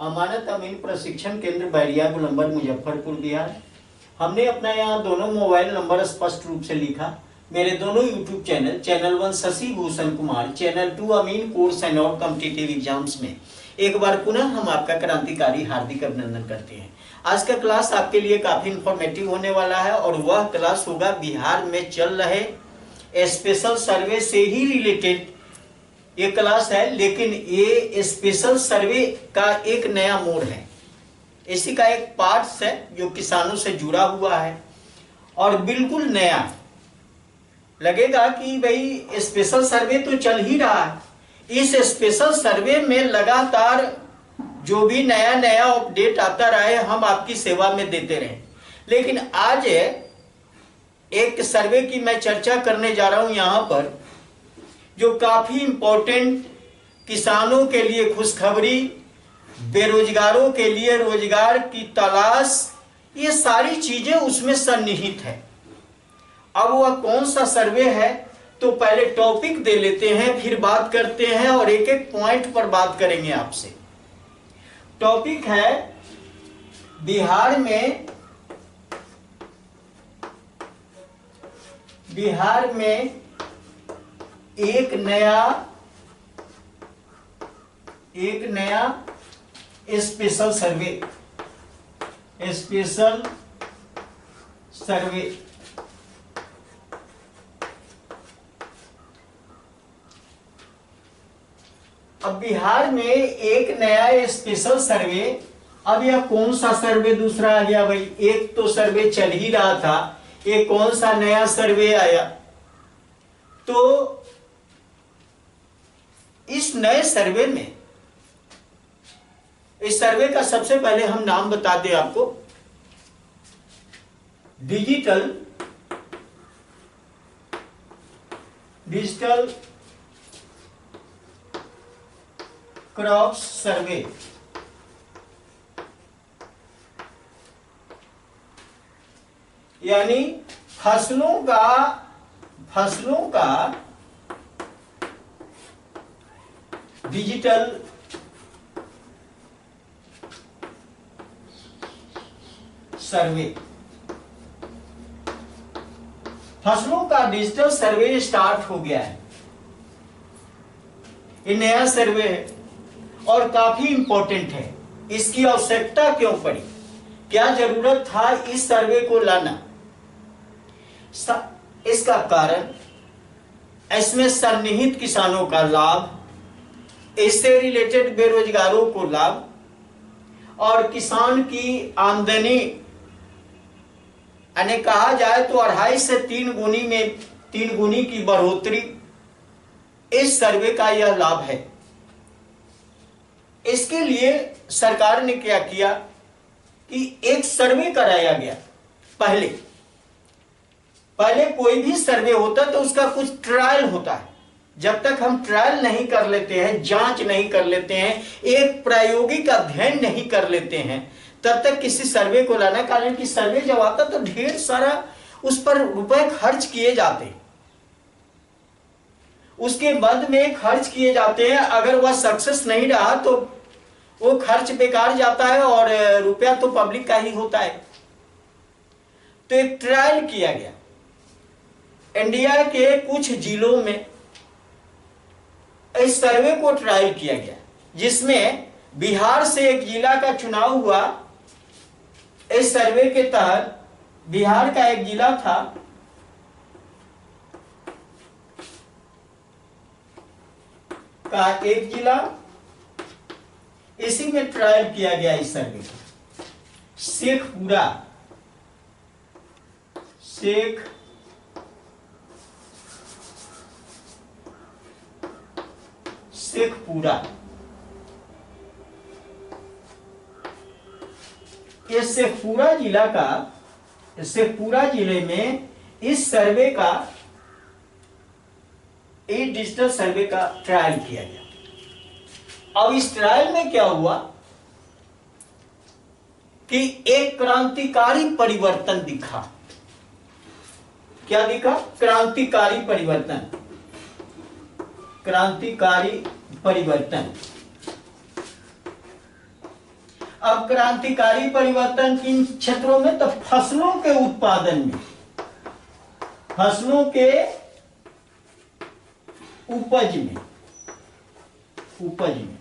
अमानत अमीन प्रशिक्षण केंद्र बैरिया गोलंबर मुजफ्फरपुर बिहार। हमने अपना यहाँ दोनों मोबाइल नंबर स्पष्ट रूप से लिखा। मेरे दोनों YouTube channel, channel 1 Shashi Bhushan Kumar, channel 2 Ameen course and और कॉम्पिटिटिव एग्जाम्स में एक बार पुनः हम आपका क्रांतिकारी हार्दिक अभिनंदन करते हैं। आज का क्लास आपके लिए काफी इंफॉर्मेटिव होने वाला है और वह क्लास होगा बिहार में चल रहे स्पेशल सर्वे से ही रिलेटेड ये क्लास है, लेकिन ये स्पेशल सर्वे का एक नया मोड है, इसी का एक पार्ट है जो किसानों से जुड़ा हुआ है और बिल्कुल नया लगेगा कि भाई स्पेशल सर्वे तो चल ही रहा है। इस स्पेशल सर्वे में लगातार जो भी नया नया अपडेट आता रहे हम आपकी सेवा में देते रहे। लेकिन आज एक सर्वे की मैं चर्चा करने जा रहा हूं यहां पर, जो काफी इंपॉर्टेंट, किसानों के लिए खुशखबरी, बेरोजगारों के लिए रोजगार की तलाश, ये सारी चीजें उसमें सन्निहित है। अब वह कौन सा सर्वे है तो पहले टॉपिक दे लेते हैं, फिर बात करते हैं और एक एक पॉइंट पर बात करेंगे आपसे। टॉपिक है बिहार में एक नया स्पेशल सर्वे अब बिहार में एक नया स्पेशल सर्वे। अब यह कौन सा सर्वे दूसरा आ गया भाई? एक तो सर्वे चल ही रहा था, ये कौन सा नया सर्वे आया? तो इस नए सर्वे में, इस सर्वे का सबसे पहले हम नाम बता दें आपको, डिजिटल क्रॉप सर्वे। यानी फसलों का डिजिटल सर्वे। फसलों का डिजिटल सर्वे स्टार्ट हो गया है। ये नया सर्वे है और काफी इंपॉर्टेंट है। इसकी आवश्यकता क्यों पड़ी, क्या जरूरत था इस सर्वे को लाना? इसका कारण, इसमें सन्निहित किसानों का लाभ, इससे रिलेटेड बेरोजगारों को लाभ और किसान की आमदनी, यानी कहा जाए तो 2.5 से 3 गुनी की बढ़ोतरी इस सर्वे का यह लाभ है। इसके लिए सरकार ने क्या किया कि एक सर्वे कराया गया। पहले कोई भी सर्वे होता तो उसका कुछ ट्रायल होता है। जब तक हम ट्रायल नहीं कर लेते हैं, जांच नहीं कर लेते हैं, एक प्रायोगिक अध्ययन नहीं कर लेते हैं, तब तक किसी सर्वे को लाना, कारण कि सर्वे जब आता तो ढेर सारा उस पर रुपए खर्च किए जाते, उसके बाद में खर्च किए जाते हैं। अगर वह सक्सेस नहीं रहा तो वो खर्च बेकार जाता है और रुपया तो पब्लिक का ही होता है। तो एक ट्रायल किया गया इंडिया के कुछ जिलों में, इस सर्वे को ट्रायल किया गया, जिसमें बिहार से एक जिला का चुनाव हुआ। इस सर्वे के तहत बिहार का एक जिला था, इसी में ट्रायल किया गया इस सर्वे को। शेखपुरा, ये शेखपुरा जिले में इस सर्वे का, एक डिजिटल सर्वे का ट्रायल किया गया। अब इस ट्रायल में क्या हुआ कि एक क्रांतिकारी परिवर्तन दिखा। क्या दिखा? क्रांतिकारी परिवर्तन। अब क्रांतिकारी परिवर्तन किन क्षेत्रों में? तो फसलों के उत्पादन में, फसलों के उपज में, उपज में।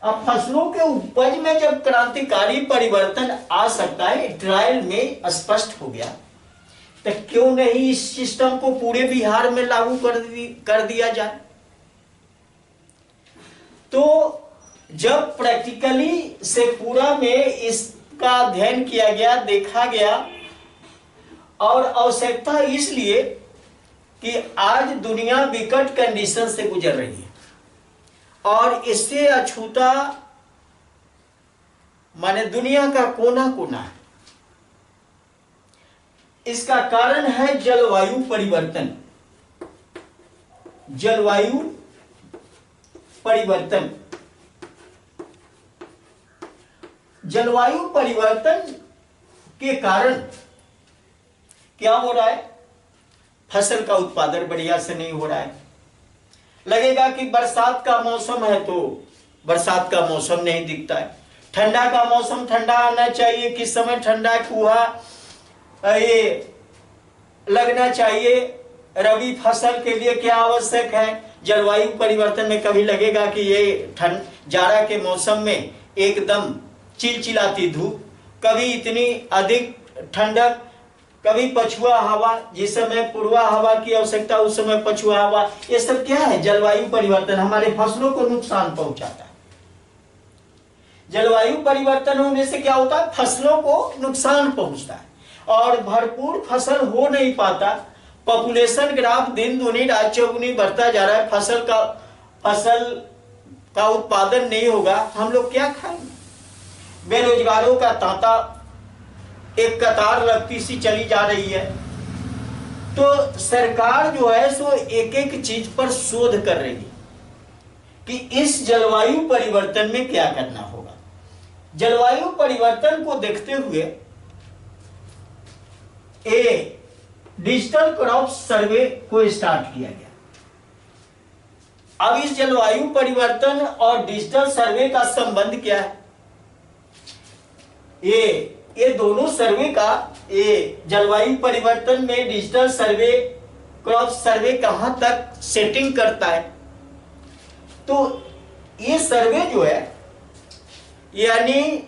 अब फसलों के उपज में जब क्रांतिकारी परिवर्तन आ सकता है, ट्रायल में स्पष्ट हो गया, तो क्यों नहीं इस सिस्टम को पूरे बिहार में लागू कर दिया जाए। तो जब प्रैक्टिकली से पूरा में इसका अध्ययन किया गया, देखा गया, और आवश्यकता इसलिए कि आज दुनिया विकट कंडीशन से गुजर रही है और इससे अछूता माने दुनिया का कोना कोना है। इसका कारण है जलवायु परिवर्तन। जलवायु परिवर्तन, जलवायु परिवर्तन के कारण क्या हो रहा है? फसल का उत्पादन बढ़िया से नहीं हो रहा है। लगेगा कि बरसात का मौसम है तो बरसात का मौसम नहीं दिखता है। ठंडा का मौसम ठंडा आना चाहिए, किस समय ठंडा कुहा ये लगना चाहिए। रबी फसल के लिए क्या आवश्यक है? जलवायु परिवर्तन में कभी लगेगा कि ये जाड़ा के मौसम में एकदम चिलचिलाती धूप, कभी इतनी अधिक ठंडक, कभी पछुआ हवा, जिस समय पूर्वा हवा की आवश्यकता उस समय पछुआ हवा। ये सब क्या है? जलवायु परिवर्तन हमारे फसलों को नुकसान पहुंचाता है। जलवायु परिवर्तन होने से क्या होता है? फसलों को नुकसान पहुंचता है और भरपूर फसल हो नहीं पाता। पॉपुलेशन ग्राफ दिन दूनी रात चौगुनी बढ़ता जा रहा है, फसल का उत्पादन नहीं होगा, हम लोग क्या खाएंगे? बेरोजगारों का तांता एक कतार लगती सी चली जा रही है। तो सरकार जो है सो एक एक चीज पर शोध कर रही है कि इस जलवायु परिवर्तन में क्या करना होगा। जलवायु परिवर्तन को देखते हुए डिजिटल क्रॉप सर्वे को स्टार्ट किया गया। अब इस जलवायु परिवर्तन और डिजिटल सर्वे का संबंध क्या है? ये दोनों सर्वे का, ये जलवायु परिवर्तन में डिजिटल सर्वे, क्रॉप सर्वे कहां तक सेटिंग करता है? तो ये सर्वे जो है यानी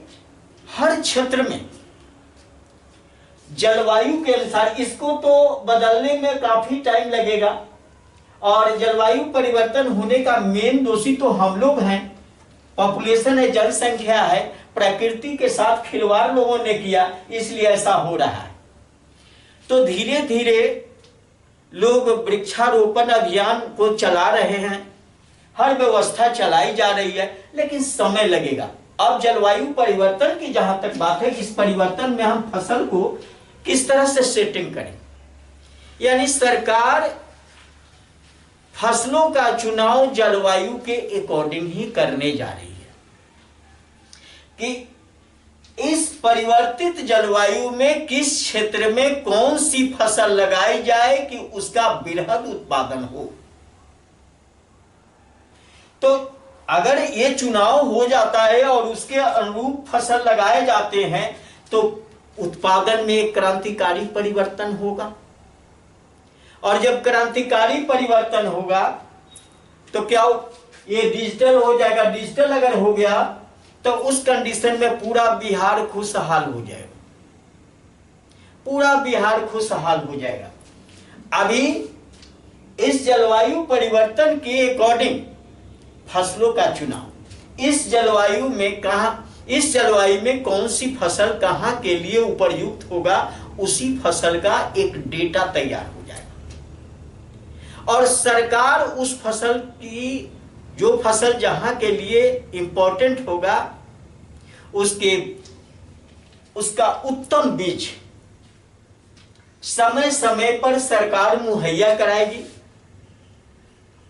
हर क्षेत्र में जलवायु के अनुसार, इसको तो बदलने में काफी टाइम लगेगा और जलवायु परिवर्तन होने का मेन दोषी तो हम लोग हैं। पॉपुलेशन है, जनसंख्या है, प्रकृति के साथ खिलवाड़ लोगों ने किया, इसलिए ऐसा हो रहा है। तो धीरे धीरे लोग वृक्षारोपण अभियान को चला रहे हैं, हर व्यवस्था चलाई जा रही है, लेकिन समय लगेगा। अब जलवायु परिवर्तन की जहां तक बात है, इस परिवर्तन में हम फसल को किस तरह से सेटिंग करें, यानी सरकार फसलों का चुनाव जलवायु के अकॉर्डिंग ही करने जा रही है कि इस परिवर्तित जलवायु में किस क्षेत्र में कौन सी फसल लगाई जाए कि उसका वृहद उत्पादन हो। तो अगर ये चुनाव हो जाता है और उसके अनुरूप फसल लगाए जाते हैं तो उत्पादन में एक क्रांतिकारी परिवर्तन होगा। और जब क्रांतिकारी परिवर्तन होगा तो क्या ये डिजिटल हो जाएगा। डिजिटल अगर हो गया तो उस कंडीशन में पूरा बिहार खुशहाल हो जाएगा, पूरा बिहार खुशहाल हो जाएगा। अभी इस जलवायु परिवर्तन के अकॉर्डिंग फसलों का चुनाव, इस जलवायु में कौन सी फसल कहां के लिए उपयुक्त होगा, उसी फसल का एक डेटा तैयार हो जाएगा और सरकार उस फसल की, जो फसल जहां के लिए इंपॉर्टेंट होगा, उसका उत्तम बीज समय समय पर सरकार मुहैया कराएगी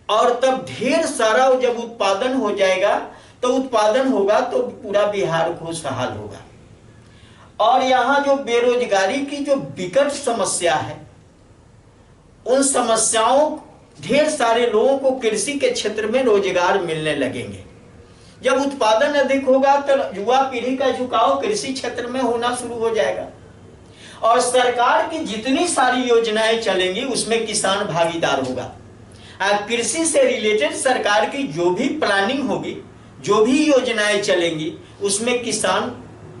और तब ढेर सारा जब उत्पादन हो जाएगा तो उत्पादन होगा तो पूरा बिहार खुशहाल होगा। और यहां जो बेरोजगारी की जो विकट समस्या है, उन समस्याओं, ढेर सारे लोगों को कृषि के क्षेत्र में रोजगार मिलने लगेंगे। जब उत्पादन अधिक होगा तो युवा पीढ़ी का झुकाव कृषि क्षेत्र में होना शुरू हो जाएगा, और सरकार की जितनी सारी योजनाएं चलेंगी उसमें किसान भागीदार होगा। कृषि से रिलेटेड सरकार की जो भी प्लानिंग होगी, जो भी योजनाएं चलेंगी, उसमें किसान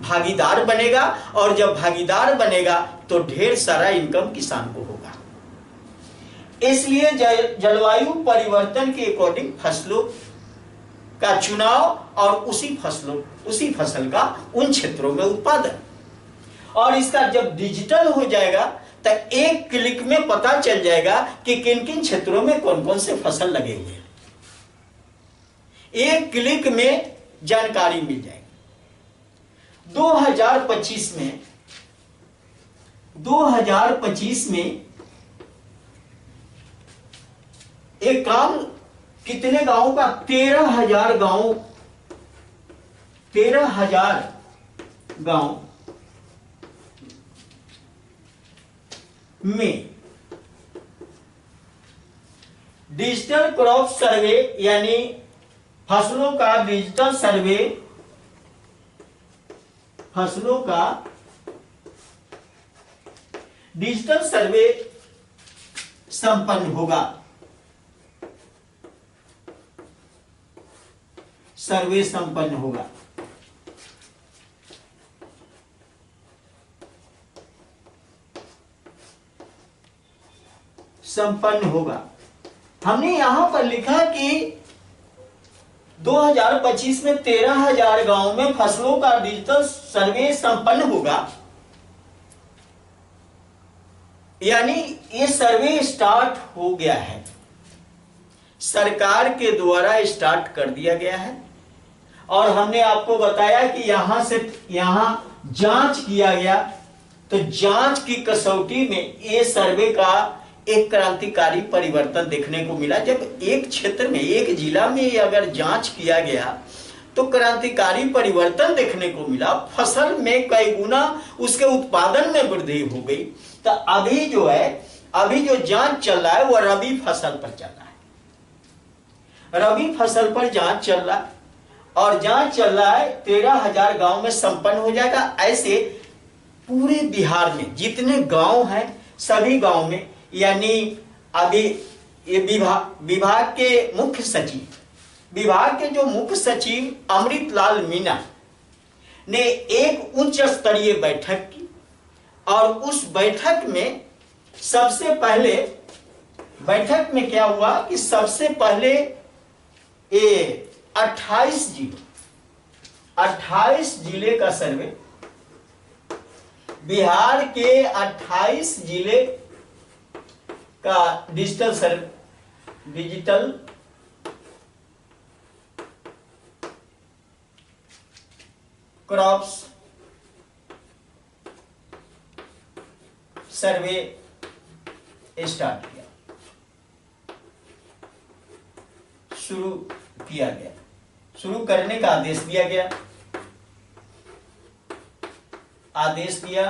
भागीदार बनेगा, और जब भागीदार बनेगा तो ढेर सारा इनकम किसान को होगा। इसलिए जलवायु परिवर्तन के अकॉर्डिंग फसलों का चुनाव और उसी फसल का उन क्षेत्रों में उत्पादन, और इसका जब डिजिटल हो जाएगा तो एक क्लिक में पता चल जाएगा कि किन किन क्षेत्रों में कौन कौन से फसल लगे हुए हैं। एक क्लिक में जानकारी मिल जाएगी। 2025 में एक काम कितने गांवों का, 13,000 गांव में डिजिटल क्रॉप सर्वे यानी फसलों का डिजिटल सर्वे, संपन्न होगा। सर्वे संपन्न होगा। हमने यहां पर लिखा कि 2025 में 13,000 गांव में फसलों का डिजिटल सर्वे संपन्न होगा, यानी ये सर्वे स्टार्ट हो गया है, सरकार के द्वारा स्टार्ट कर दिया गया है। और हमने आपको बताया कि यहां से यहां जांच किया गया, तो जांच की कसौटी में ये सर्वे का एक क्रांतिकारी परिवर्तन देखने को मिला। जब एक क्षेत्र में, एक जिला में अगर जांच किया गया तो क्रांतिकारी परिवर्तन देखने को मिला, फसल में कई गुना उसके उत्पादन में वृद्धि हो गई। तो अभी जो जांच चल रहा है वो रबी फसल पर चल रहा है। रबी फसल पर जांच चल रहा है, और जांच चल रहा है 13,000 गांव में संपन्न हो जाएगा। ऐसे पूरे बिहार में जितने गांव हैं सभी गांव में, यानी अभी ये विभाग के मुख्य सचिव, विभाग के जो मुख्य सचिव अमृतलाल मीना ने एक उच्च स्तरीय बैठक की, और उस बैठक में क्या हुआ कि सबसे पहले 28 जिले का सर्वे, बिहार के 28 जिले का डिजिटल क्रॉप्स सर्वे स्टार्ट किया, शुरू करने का आदेश दिया।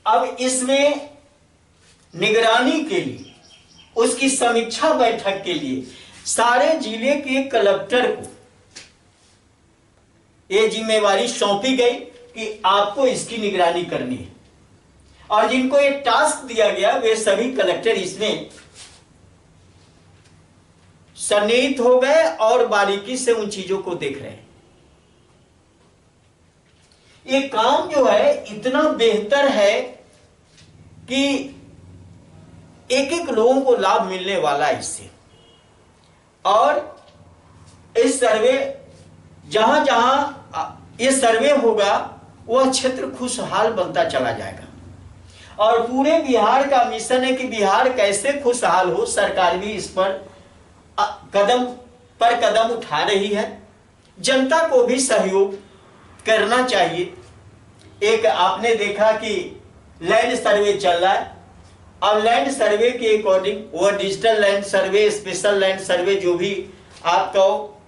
अब इसमें निगरानी के लिए, उसकी समीक्षा बैठक के लिए सारे जिले के कलेक्टर को ये जिम्मेवारी सौंपी गई कि आपको इसकी निगरानी करनी है, और जिनको ये टास्क दिया गया वे सभी कलेक्टर इसमें सन्निहित हो गए और बारीकी से उन चीजों को देख रहे हैं। ये काम जो है इतना बेहतर है कि एक एक लोगों को लाभ मिलने वाला है इससे, और इस सर्वे जहां जहां ये सर्वे होगा वह क्षेत्र खुशहाल बनता चला जाएगा। और पूरे बिहार का मिशन है कि बिहार कैसे खुशहाल हो। सरकार भी इस पर कदम उठा रही है, जनता को भी सहयोग करना चाहिए। एक आपने देखा कि लैंड सर्वे चल रहा है, और लैंड सर्वे के अकॉर्डिंग वह digital land survey, special land survey जो भी आप कहो,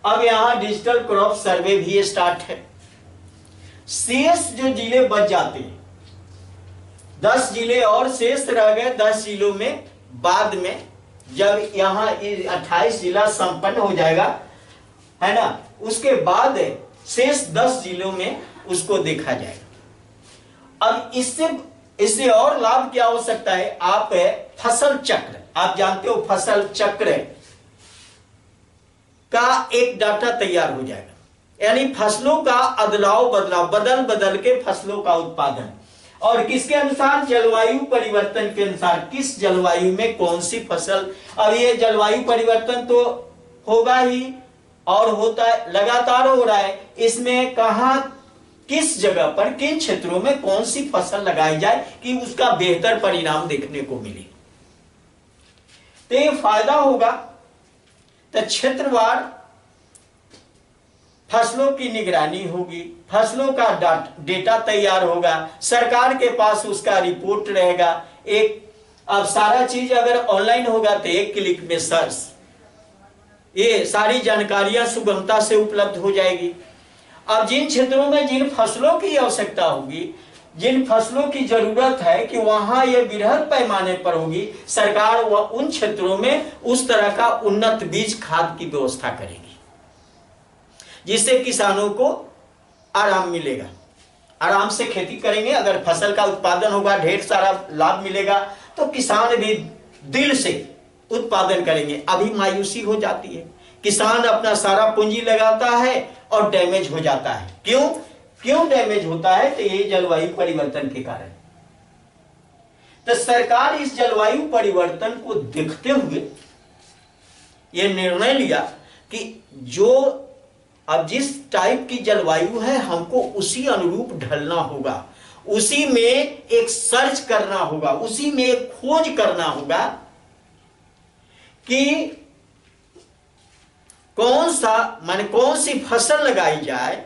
अब यहां डिजिटल क्रॉप सर्वे भी स्टार्ट है। शेष जो जिले बच जाते हैं, 10 जिले और शेष रह गए, 10 जिलों में बाद में जब यहाँ 28 जिला संपन्न हो जाएगा, है ना, उसके बाद शेष 10 जिलों में उसको देखा जाएगा। अब इससे और लाभ क्या हो सकता है? आप फसल चक्र, आप जानते हो फसल चक्र का एक डाटा तैयार हो जाएगा, यानी फसलों का अदलाव बदलाव, बदल बदल के फसलों का उत्पादन, और किसके अनुसार? जलवायु परिवर्तन के अनुसार, किस जलवायु में कौन सी फसल। अब ये जलवायु परिवर्तन तो होगा ही और होता है, लगातार हो रहा है। इसमें कहां, किस जगह पर, किन क्षेत्रों में कौन सी फसल लगाई जाए कि उसका बेहतर परिणाम देखने को मिले, तो ये फायदा होगा। तो क्षेत्रवार फसलों की निगरानी होगी, फसलों का डेटा तैयार होगा, सरकार के पास उसका रिपोर्ट रहेगा। अब सारा चीज अगर ऑनलाइन होगा तो एक क्लिक में सर्च, ये सारी जानकारियां सुगमता से उपलब्ध हो जाएगी। अब जिन क्षेत्रों में जिन फसलों की आवश्यकता होगी, जिन फसलों की जरूरत है कि वहां ये वृहद पैमाने पर होगी, सरकार उन क्षेत्रों में उस तरह का उन्नत बीज खाद की व्यवस्था करेगी, जिससे किसानों को आराम मिलेगा, आराम से खेती करेंगे। अगर फसल का उत्पादन होगा, ढेर सारा लाभ मिलेगा, तो किसान भी दिल से उत्पादन करेंगे। अभी मायूसी हो जाती है, किसान अपना सारा पूंजी लगाता है और डैमेज हो जाता है। क्यों डैमेज होता है? तो ये जलवायु परिवर्तन के कारण। तो सरकार इस जलवायु परिवर्तन को देखते हुए ये निर्णय लिया कि जो अब जिस टाइप की जलवायु है, हमको उसी अनुरूप ढलना होगा, उसी में एक सर्च करना होगा, उसी में एक खोज करना होगा कि कौन सी फसल लगाई जाए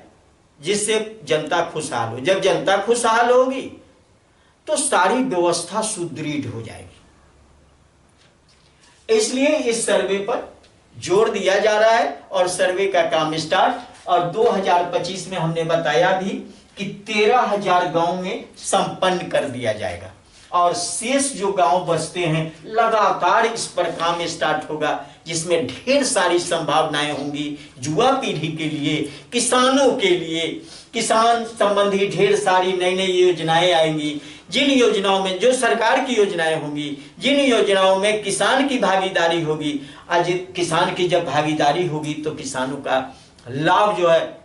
जिससे जनता खुशहाल हो। जब जनता खुशहाल होगी तो सारी व्यवस्था सुदृढ़ हो जाएगी। इसलिए इस सर्वे पर जोर दिया जा रहा है और सर्वे का काम स्टार्ट, और 2025 में हमने बताया भी कि 13,000 गांव में संपन्न कर दिया जाएगा, और शेष जो गांव बचते हैं लगातार इस पर काम स्टार्ट होगा, जिसमें ढेर सारी संभावनाएं होंगी युवा पीढ़ी के लिए, किसानों के लिए। किसान संबंधी ढेर सारी नई नई योजनाएं आएंगी, जिन योजनाओं में जो सरकार की योजनाएं होंगी, जिन योजनाओं में किसान की भागीदारी होगी। आज किसान की जब भागीदारी होगी तो किसानों का लाभ जो है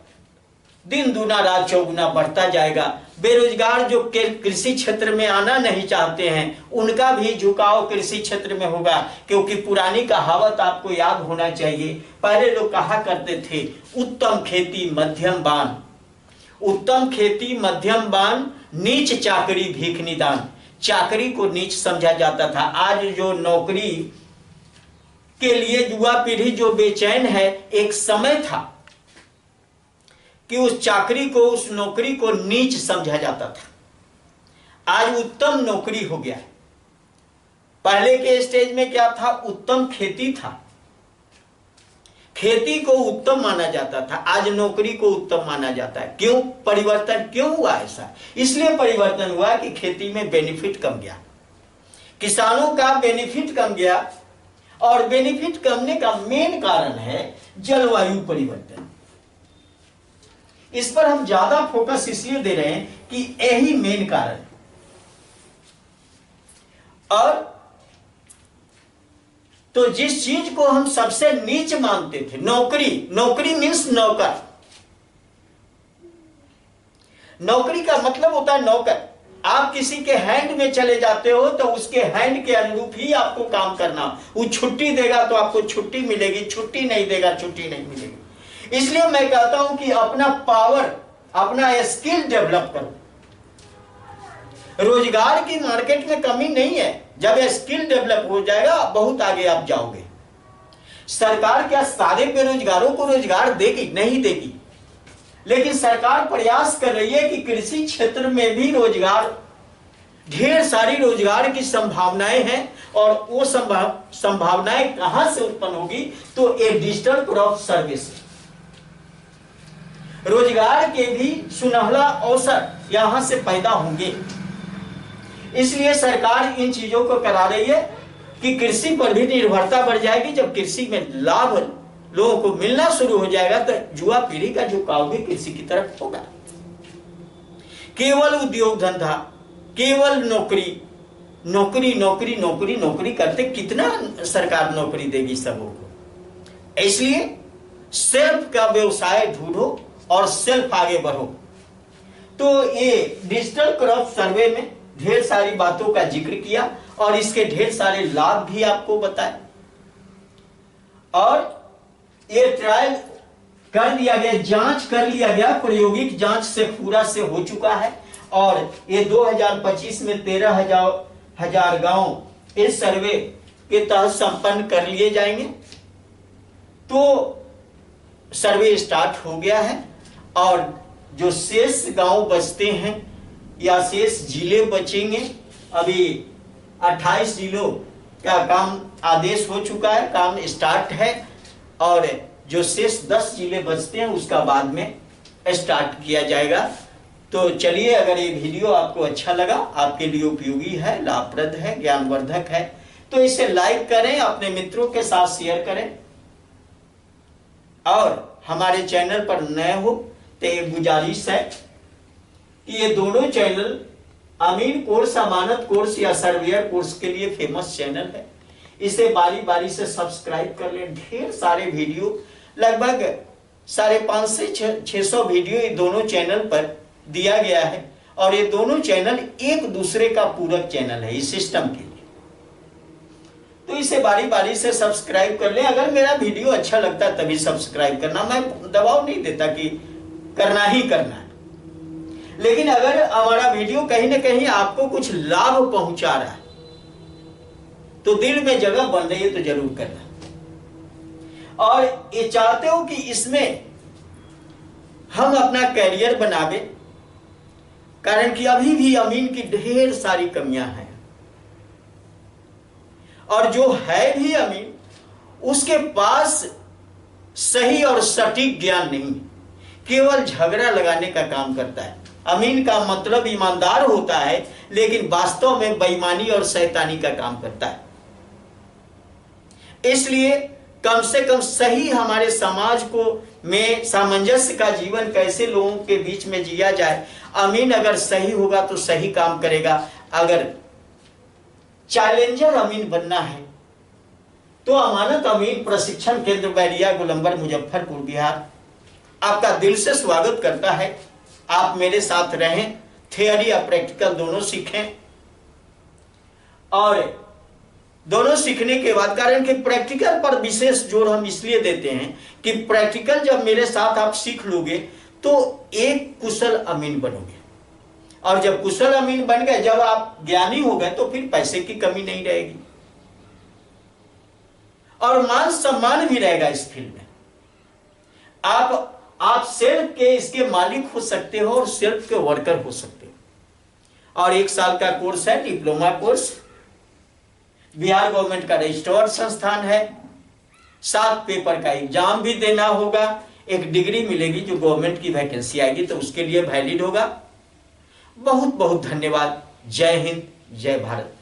दिन दूना रात चौगुना बढ़ता जाएगा। बेरोजगार जो कृषि क्षेत्र में आना नहीं चाहते हैं, उनका भी झुकाव कृषि क्षेत्र में होगा, क्योंकि पुरानी कहावत आपको याद होना चाहिए। पहले लोग कहा करते थे, उत्तम खेती मध्यम बान, उत्तम खेती मध्यम बान, नीच चाकरी भीख निदान। चाकरी को नीच समझा जाता था। आज जो नौकरी के लिए युवा पीढ़ी जो बेचैन है, एक समय था कि उस चाकरी को, उस नौकरी को नीच समझा जाता था। आज उत्तम नौकरी हो गया है। पहले के स्टेज में क्या था? उत्तम खेती था, खेती को उत्तम माना जाता था। आज नौकरी को उत्तम माना जाता है। क्यों? परिवर्तन क्यों हुआ ऐसा? इसलिए परिवर्तन हुआ कि खेती में बेनिफिट कम गया, किसानों का बेनिफिट कम गया, और बेनिफिट कमने का मेन कारण है जलवायु परिवर्तन। इस पर हम ज्यादा फोकस इसलिए दे रहे हैं कि यही मेन कारण। और तो जिस चीज को हम सबसे नीच मानते थे, नौकरी मीन्स नौकर, नौकरी का मतलब होता है नौकर। आप किसी के हैंड में चले जाते हो तो उसके हैंड के अनुरूप ही आपको काम करना। वो छुट्टी देगा तो आपको छुट्टी मिलेगी, छुट्टी नहीं देगा छुट्टी नहीं मिलेगी। इसलिए मैं कहता हूं कि अपना पावर, अपना स्किल डेवलप करो। रोजगार की मार्केट में कमी नहीं है, जब स्किल डेवलप हो जाएगा बहुत आगे आप जाओगे। सरकार क्या सारे बेरोजगारों को रोजगार देगी? नहीं देगी, लेकिन सरकार प्रयास कर रही है कि कृषि क्षेत्र में भी रोजगार, ढेर सारी रोजगार की संभावनाएं हैं। और वो संभावनाएं कहां से उत्पन्न होगी? तो ए डिजिटल क्रॉप सर्विस, रोजगार के भी सुनहला अवसर यहां से पैदा होंगे। इसलिए सरकार इन चीजों को करा रही है कि कृषि पर भी निर्भरता बढ़ जाएगी। जब कृषि में लाभ लोगों को मिलना शुरू हो जाएगा तो युवा पीढ़ी का झुकाव भी कृषि की तरफ होगा। केवल उद्योग धंधा, केवल नौकरी नौकरी नौकरी नौकरी नौकरी करते कितना सरकार नौकरी देगी सबों को। इसलिए सेल्फ का व्यवसाय ढूंढो और सेल्फ आगे बढ़ो। तो ये डिजिटल क्रॉप सर्वे में ढेर सारी बातों का जिक्र किया और इसके ढेर सारे लाभ भी आपको बताए, और ये ट्रायल कर दिया गया, जांच कर लिया गया, प्रायोगिक जांच से पूरा से हो चुका है। और ये 2025 में 13,000 गांव इस सर्वे के तहत संपन्न कर लिए जाएंगे। तो सर्वे स्टार्ट हो गया है और जो शेष गांव बचते हैं या शेष जिले बचेंगे, अभी 28 जिलों का काम आदेश हो चुका है, काम स्टार्ट है, और जो शेष 10 जिले बचते हैं उसका बाद में स्टार्ट किया जाएगा। तो चलिए, अगर ये वीडियो आपको अच्छा लगा, आपके लिए उपयोगी है, लाभप्रद है, ज्ञानवर्धक है, तो इसे लाइक करें, अपने मित्रों के साथ शेयर करें। और हमारे चैनल पर नए हो तो एक गुजारिश है कि ये दोनों चैनल अमीन कोर्स, अमानत कोर्स या सर्वेयर कोर्स के लिए फेमस चैनल है। इसे बारी बारी से सब्सक्राइब कर लें। ढेर सारे वीडियो, लगभग 550 से 600 वीडियो ये दोनों चैनल पर दिया गया है, और ये दोनों चैनल एक दूसरे का पूरक चैनल है इस सिस्टम के लिए। तो इसे बारी बारी से सब्सक्राइब कर लें। अगर मेरा वीडियो अच्छा लगता है तभी सब्सक्राइब करना, मैं दबाव नहीं देता कि करना ही करना है, लेकिन अगर हमारा वीडियो कहीं ना कहीं आपको कुछ लाभ पहुंचा रहा है तो दिल में जगह बन रही है तो जरूर करना। और ये चाहते हो कि इसमें हम अपना कैरियर बनावे, कारण कि अभी भी अमीन की ढेर सारी कमियां हैं, और जो है भी अमीन उसके पास सही और सटीक ज्ञान नहीं, केवल झगड़ा लगाने का काम करता है। अमीन का मतलब ईमानदार होता है, लेकिन वास्तव में बेईमानी और शैतानी का काम करता है। इसलिए कम से कम सही हमारे समाज को में सामंजस्य का जीवन कैसे लोगों के बीच में जिया जाए, अमीन अगर सही होगा तो सही काम करेगा। अगर चैलेंजर अमीन बनना है तो अमानत अमीन प्रशिक्षण केंद्र बैरिया गोलंबर मुजफ्फरपुर बिहार आपका दिल से स्वागत करता है। आप मेरे साथ रहें, थियरी और प्रैक्टिकल दोनों सीखें, और दोनों सीखने के बाद, कारण कि प्रैक्टिकल पर विशेष जोर हम इसलिए देते हैं कि प्रैक्टिकल जब मेरे साथ आप सीख लोगे तो एक कुशल अमीन बनोगे, और जब कुशल अमीन बन गए, जब आप ज्ञानी हो गए तो फिर पैसे की कमी नहीं रहेगी और मान सम्मान भी रहेगा इस फील्ड में। आप सेल्फ के इसके मालिक हो सकते हो और सेल्फ के वर्कर हो सकते हो। और 1 साल का कोर्स है, डिप्लोमा कोर्स, बिहार गवर्नमेंट का रजिस्टर्ड संस्थान है। 7 पेपर का एग्जाम भी देना होगा, एक डिग्री मिलेगी जो गवर्नमेंट की वैकेंसी आएगी तो उसके लिए वैलिड होगा। बहुत बहुत धन्यवाद। जय हिंद, जय भारत।